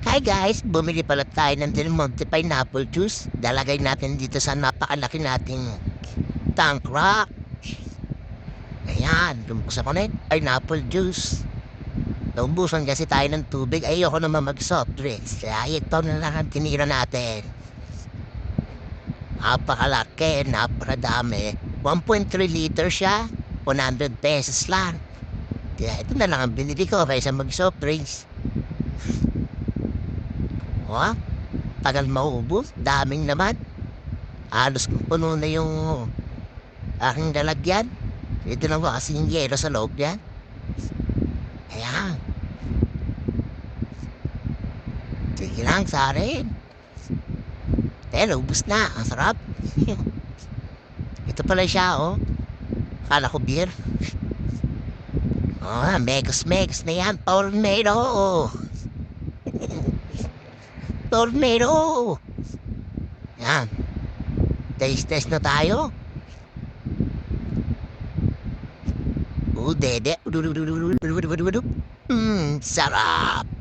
Hi guys! Bumili pala tayo ng Del Monte Pineapple Juice. Dalagay natin dito sa napakalaki nating tank rock. Ayan, lumbos ako na pineapple juice. Naumbusan kasi tayo ng tubig. Ayoko naman mag-soft drinks. Kaya ito na lang ang tinira natin. Napakalaki, napakadami. 1.3 liter siya. 100 pesos lang. Kaya ito na lang ang binili ko kaysa mag-soft drinks. Oh, tagal maubos. Daming naman. Halos puno na yung aking lalagyan. Ito lang ba kasi yung yelo sa loob niyan? Ayan. Sige lang sa akin. Ubus na. Ang sarap. Ito pala siya, oh. Kala ko beer. Oh, megos na yan. Tornado. Tornado. Yan. Taste na tayo. Dede. Sarap.